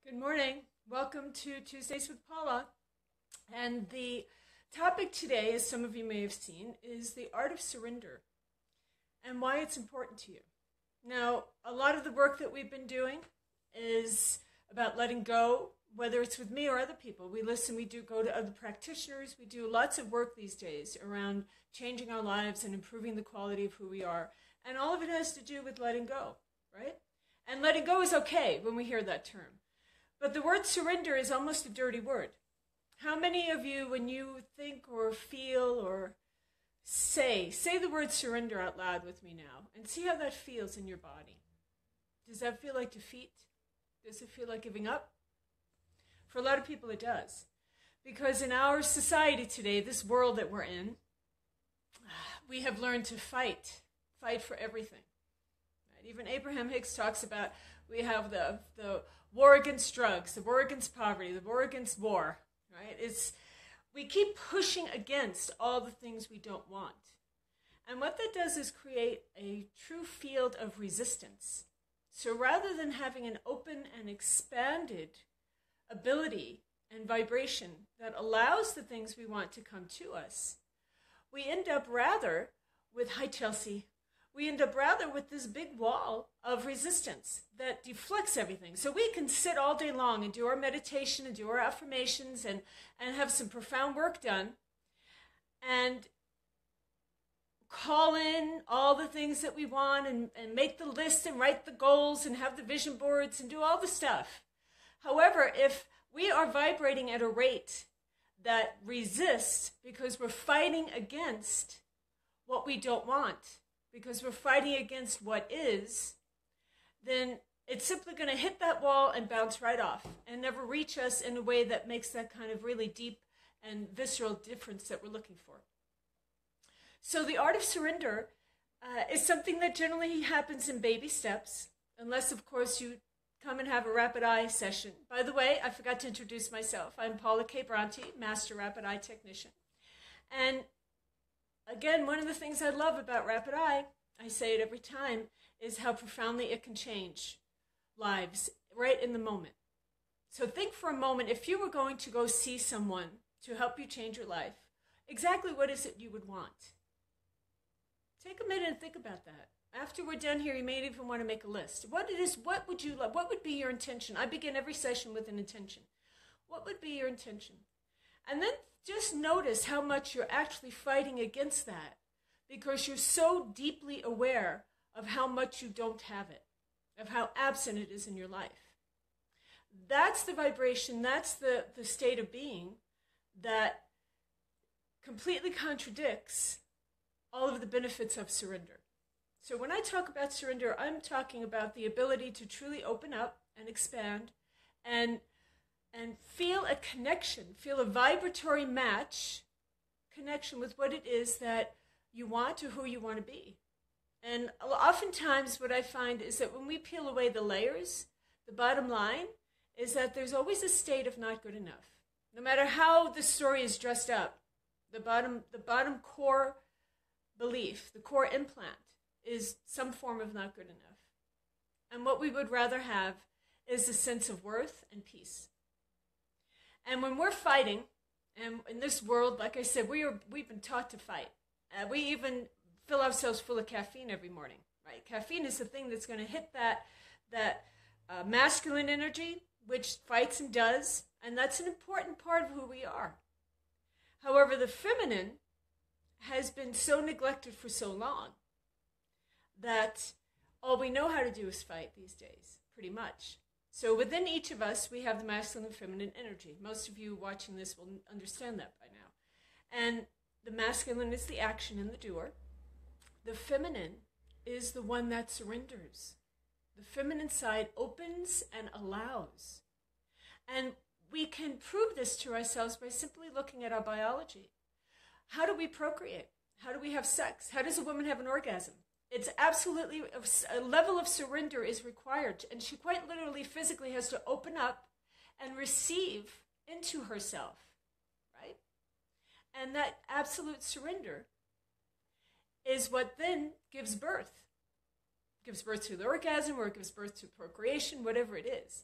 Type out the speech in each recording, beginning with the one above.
Good morning. Welcome to Tuesdays with Paula. And the topic today, as some of you may have seen, is the art of surrender and why it's important to you. Now, a lot of the work that we've been doing is about letting go, whether it's with me or other people. We listen, we do go to other practitioners. We do lots of work these days around changing our lives and improving the quality of who we are. And all of it has to do with letting go, right? And letting go is okay when we hear that term. But the word surrender is almost a dirty word. How many of you, when you think or feel or say the word surrender out loud with me now and see how that feels in your body? Does that feel like defeat? Does it feel like giving up? For a lot of people it does. Because in our society today, this world that we're in, we have learned to fight for everything. Right? Even Abraham Hicks talks about we have the war against drugs, the war against poverty, the war against war, right? We keep pushing against all the things we don't want. And what that does is create a true field of resistance. So rather than having an open and expanded ability and vibration that allows the things we want to come to us, we end up rather with, hi Chelsea, we end up rather with this big wall of resistance that deflects everything. So we can sit all day long and do our meditation and do our affirmations and have some profound work done and call in all the things that we want and make the list and write the goals and have the vision boards and do all the stuff. However, if we are vibrating at a rate that resists because we're fighting against what we don't want, because we're fighting against what is, then it's simply going to hit that wall and bounce right off and never reach us in a way that makes that kind of really deep and visceral difference that we're looking for. So the art of surrender is something that generally happens in baby steps, unless, of course, you come and have a rapid eye session. By the way, I forgot to introduce myself. I'm Paula K Bronte, Master Rapid Eye Technician. And again, one of the things I love about Rapid Eye, I say it every time, is how profoundly it can change lives right in the moment. So think for a moment, if you were going to go see someone to help you change your life, exactly what is it you would want? Take a minute and think about that. After we're done here, you may even want to make a list. What would you love? What would be your intention? I begin every session with an intention. What would be your intention? And then just notice how much you're actually fighting against that because you're so deeply aware of how much you don't have it, of how absent it is in your life. That's the vibration, that's the state of being that completely contradicts all of the benefits of surrender. So when I talk about surrender, I'm talking about the ability to truly open up and expand and feel a connection, feel a vibratory match connection with what it is that you want or who you want to be. And oftentimes what I find is that when we peel away the layers, the bottom line is that there's always a state of not good enough. No matter how the story is dressed up, the bottom core belief, the core implant is some form of not good enough. And what we would rather have is a sense of worth and peace. And when we're fighting, and in this world, like I said, we've been taught to fight. We even fill ourselves full of caffeine every morning, right? Caffeine is the thing that's going to hit that masculine energy, which fights and does, and that's an important part of who we are. However, the feminine has been so neglected for so long that all we know how to do is fight these days, pretty much. So within each of us, we have the masculine and feminine energy. Most of you watching this will understand that by now. And the masculine is the action and the doer. The feminine is the one that surrenders. The feminine side opens and allows. And we can prove this to ourselves by simply looking at our biology. How do we procreate? How do we have sex? How does a woman have an orgasm? It's absolutely, a level of surrender is required. And she quite literally, physically has to open up and receive into herself, right? And that absolute surrender is what then gives birth. Gives birth to the orgasm, or it gives birth to procreation, whatever it is.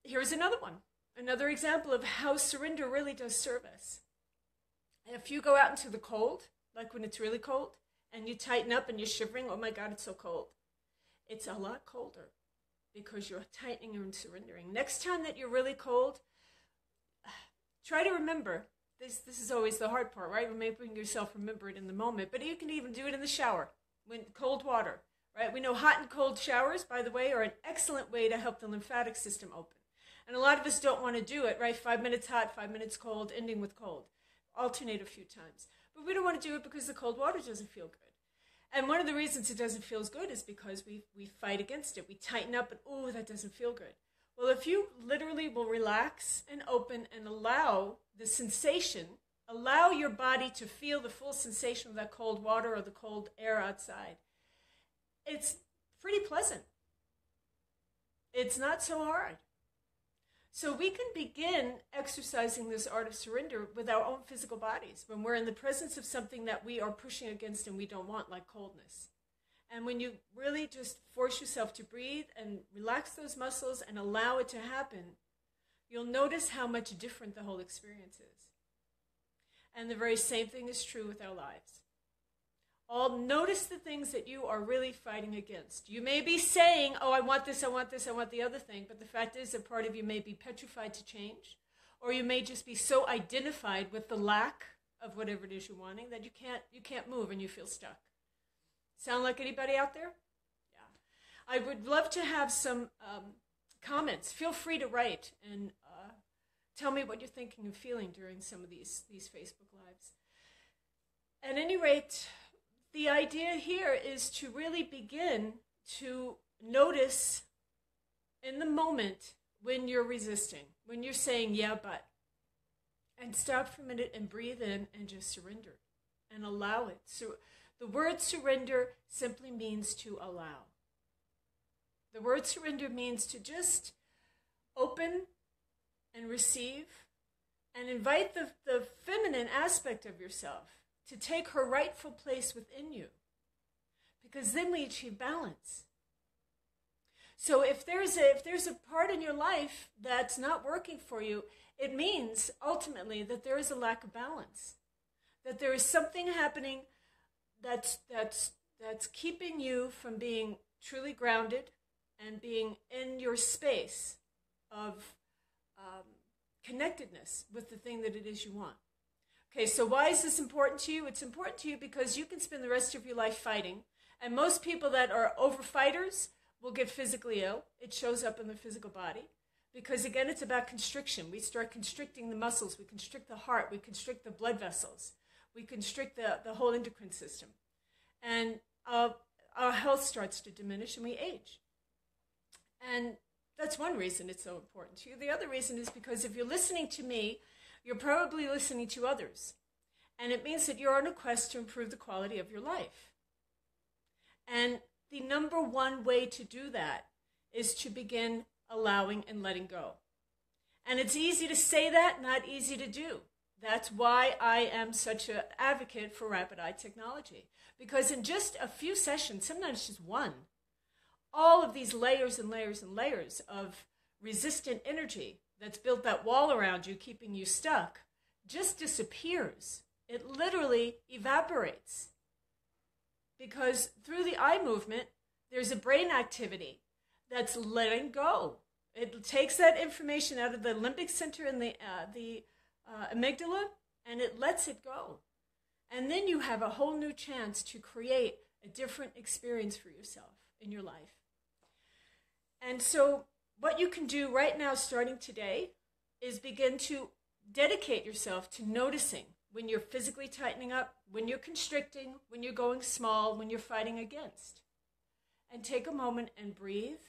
here's another one. Another example of how surrender really does serve us. If you go out into the cold, like when it's really cold, and you tighten up and you're shivering, oh my God, it's so cold. It's a lot colder because you're tightening and surrendering. Next time that you're really cold, try to remember. This is always the hard part, right? Making yourself remember it in the moment. But you can even do it in the shower, when cold water, right? We know hot and cold showers, by the way, are an excellent way to help the lymphatic system open. And a lot of us don't want to do it, right? 5 minutes hot, 5 minutes cold, ending with cold. Alternate a few times. But we don't want to do it because the cold water doesn't feel good. And one of the reasons it doesn't feel as good is because we fight against it. We tighten up and, oh, that doesn't feel good. Well, if you literally will relax and open and allow the sensation, allow your body to feel the full sensation of that cold water or the cold air outside, it's pretty pleasant. It's not so hard. So we can begin exercising this art of surrender with our own physical bodies when we're in the presence of something that we are pushing against and we don't want, like coldness. And when you really just force yourself to breathe and relax those muscles and allow it to happen, you'll notice how much different the whole experience is. And the very same thing is true with our lives. Notice the things that you are really fighting against. You may be saying, oh, I want this, I want this, I want the other thing, but the fact is that part of you may be petrified to change, or you may just be so identified with the lack of whatever it is you're wanting that you can't move and you feel stuck. Sound like anybody out there? Yeah. I would love to have some comments. Feel free to write and tell me what you're thinking and feeling during some of these Facebook Lives. At any rate, the idea here is to really begin to notice in the moment when you're resisting, when you're saying, yeah, but, and stop for a minute and breathe in and just surrender and allow it. So the word surrender simply means to allow. The word surrender means to just open and receive and invite the feminine aspect of yourself to take her rightful place within you, because then we achieve balance. So if there's a part in your life that's not working for you, it means ultimately that there is a lack of balance, that there is something happening that's keeping you from being truly grounded and being in your space of connectedness with the thing that it is you want. Okay, so why is this important to you? It's important to you because you can spend the rest of your life fighting. And most people that are overfighters will get physically ill. It shows up in the physical body. Because again, it's about constriction. We start constricting the muscles. We constrict the heart. We constrict the blood vessels. We constrict the whole endocrine system. And our health starts to diminish and we age. And that's one reason it's so important to you. The other reason is because if you're listening to me, you're probably listening to others. And it means that you're on a quest to improve the quality of your life. And the number one way to do that is to begin allowing and letting go. And it's easy to say that, not easy to do. That's why I am such an advocate for rapid eye technology. Because in just a few sessions, sometimes just one, all of these layers and layers and layers of resistant energy that's built that wall around you, keeping you stuck, just disappears. It literally evaporates. Because through the eye movement, there's a brain activity that's letting go. It takes that information out of the limbic center and the amygdala, and it lets it go. And then you have a whole new chance to create a different experience for yourself in your life. And so what you can do right now, starting today, is begin to dedicate yourself to noticing when you're physically tightening up, when you're constricting, when you're going small, when you're fighting against. And take a moment and breathe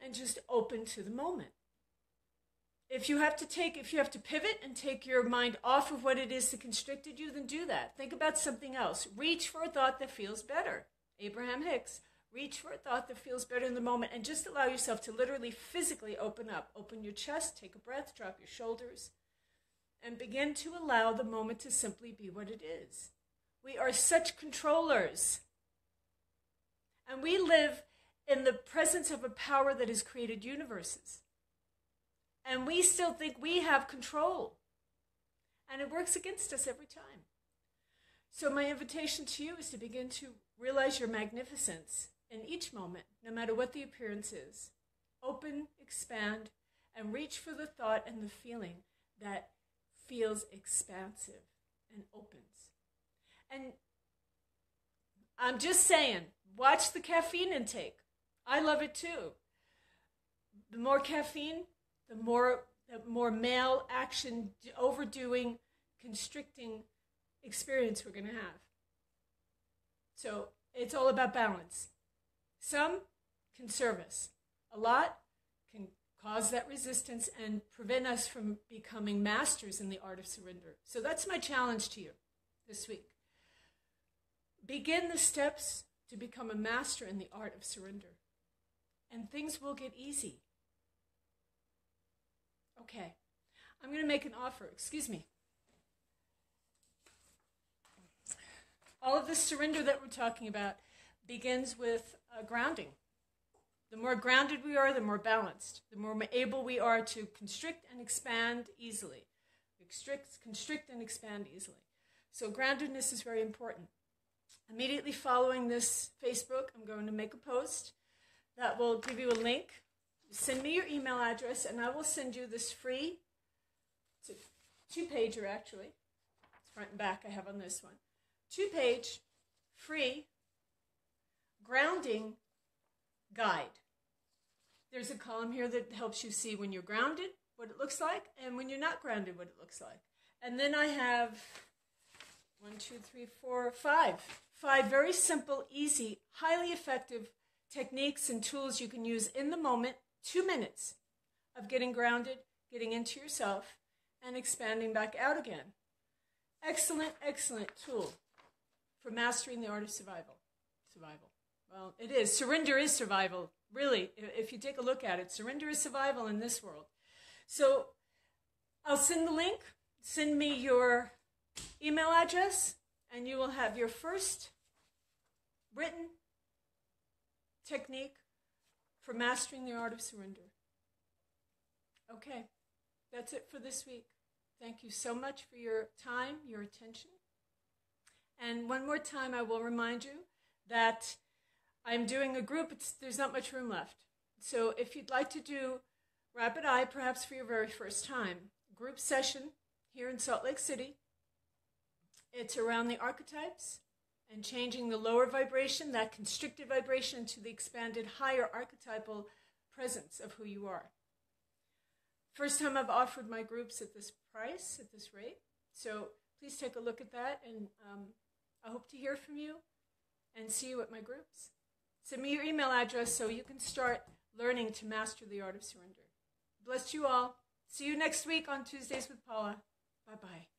and just open to the moment. If you have to pivot and take your mind off of what it is that constricted you, then do that. Think about something else. Reach for a thought that feels better. Abraham Hicks. Reach for a thought that feels better in the moment and just allow yourself to literally physically open up. Open your chest, take a breath, drop your shoulders, and begin to allow the moment to simply be what it is. We are such controllers. And we live in the presence of a power that has created universes. And we still think we have control. And it works against us every time. So my invitation to you is to begin to realize your magnificence in each moment, no matter what the appearance is. Open, expand, and reach for the thought and the feeling that feels expansive and opens. And I'm just saying, watch the caffeine intake. I love it too. The more caffeine, the more male action, overdoing, constricting experience we're going to have. So it's all about balance. Some can serve us. A lot can cause that resistance and prevent us from becoming masters in the art of surrender. So that's my challenge to you this week. Begin the steps to become a master in the art of surrender. And things will get easy. Okay, I'm going to make an offer. Excuse me. All of this surrender that we're talking about begins with grounding. The more grounded we are, the more balanced. The more able we are to constrict and expand easily. Constrict and expand easily. So groundedness is very important. Immediately following this Facebook, I'm going to make a post that will give you a link. Send me your email address, and I will send you this free, it's a two-pager actually, it's front and back I have on this one, two-page, free, grounding guide. There's a column here that helps you see when you're grounded, what it looks like, and when you're not grounded, what it looks like. And then I have 5 very simple, easy, highly effective techniques and tools you can use in the moment, 2 minutes of getting grounded, getting into yourself, and expanding back out again. Excellent, excellent tool for mastering the art of survival. Well, it is. Surrender is survival. Really, if you take a look at it, surrender is survival in this world. So I'll send the link. Send me your email address, and you will have your first written technique for mastering the art of surrender. Okay, that's it for this week. Thank you so much for your time, your attention. And one more time, I will remind you that I'm doing a group. There's not much room left. So if you'd like to do Rapid Eye, perhaps for your very first time, group session here in Salt Lake City. It's around the archetypes and changing the lower vibration, that constricted vibration, to the expanded higher archetypal presence of who you are. First time I've offered my groups at this price, at this rate. So please take a look at that, and I hope to hear from you and see you at my groups. Send me your email address so you can start learning to master the art of surrender. Bless you all. See you next week on Tuesdays with Paula. Bye-bye.